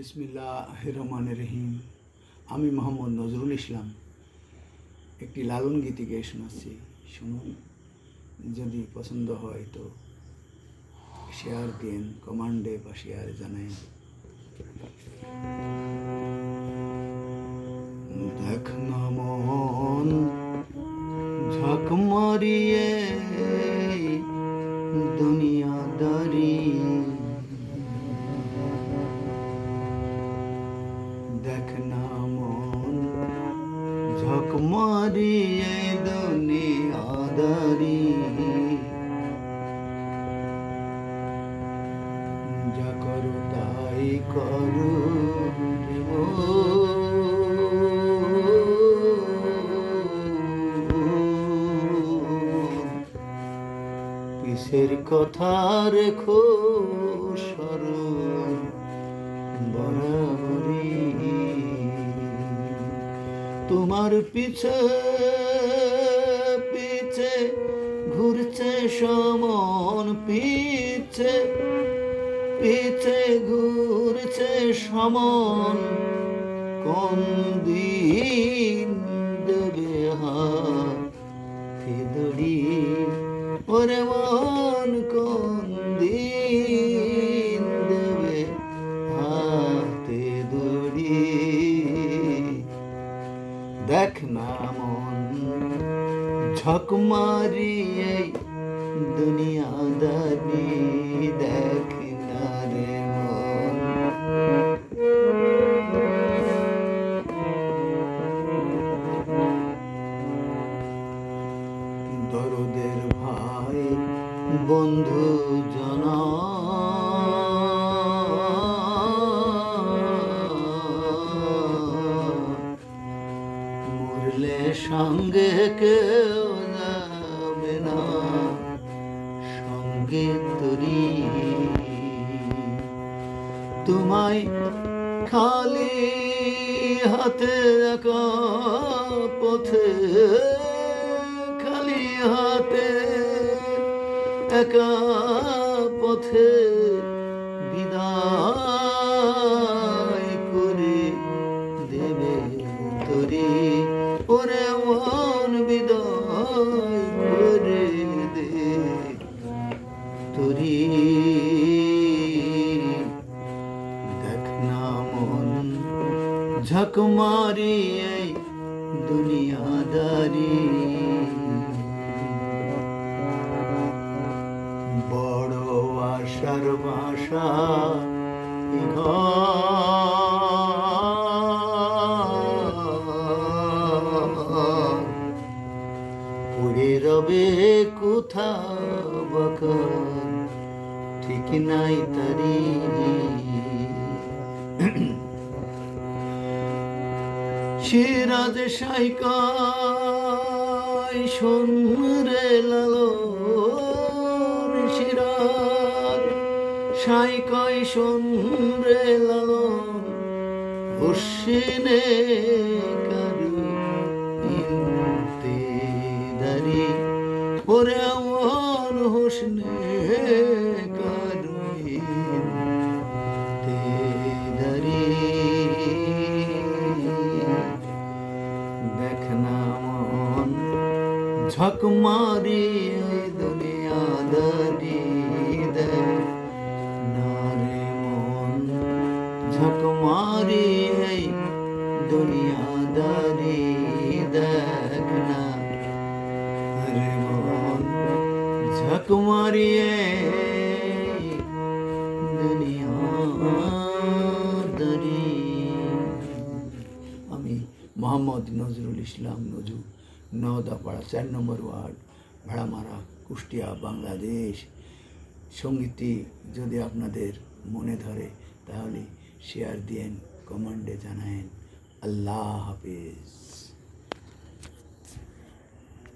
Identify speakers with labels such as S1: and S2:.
S1: বিসমিল্লাহির রহমানির রহিম। আমি মোহাম্মদ নজরুল ইসলাম একটি লালন গীতি গেয়ে শোনাচ্ছি, শুনুন। যদি পছন্দ হয় তো শেয়ার দিন, কমান্ডে বা শেয়ারে জানাই। দেখ না মন ঝাঁক মারিয়ে দুনিয়াদারি, দেখ না মন ঝাঁক মারিয়ে দুনিয়াদারি, যা করো তাই করো রে পিসের কথা রেখো স্মরণ বরাবরই, তোমার পিছে পিছে ঘুরছে সমন, পিছে পিছে ঘুরছে সমন, কোন দিন দেবে হাতে দড়ি, ওরে মন কোন দিন দেবে হাতে দড়ি। দেখ না মন ঝক মারিয়ে দুনিয়াদারি, দেখ না রে মন। দরদের ভাই বন্ধু জানা, মরলে সঙ্গে কেউ যাবে না, সঙ্গে তরি তোমায় খালি হাতে একা পথে, খালি হাতে একা পথে বিদায় করে দেবে তরি, ওরে মন বিদায় করে দে তরি। দেখ না মন ঝাঁক মারিয়ে দুনিয়াদারি, বড় আশার বাসা পড়ে রবে কোথাও বাকান, ঠিক নাই তারি। সিরাজ সাইকায় শোন রে লালন, সিরাজ সাইকায় শোন রে লালন, হোসেনে কারু ইন্তেদারি, ওরে আমার হোসনে কারু ইন্তেদারি। দেখ না মন ঝাঁক মারিয়ে দুনিয়াদারি, দেখ না রে মন ঝাঁক মারিয়ে দুনিয়াদারি, দেখ না রে মন ঝাঁক মারিয়ে দুনিয়াদারি। আমি মোহাম্মদ নজরুল ইসলাম নজু, নওদাপাড়া 4 নম্বর ওয়ার্ড, ভাড়ামারা, কুষ্টিয়া, বাংলাদেশ। সঙ্গীতটি যদি আপনাদের মনে ধরে তাহলে শেয়ার দিন, কমেন্টে জানায়েন। আল্লাহ হাফেজ।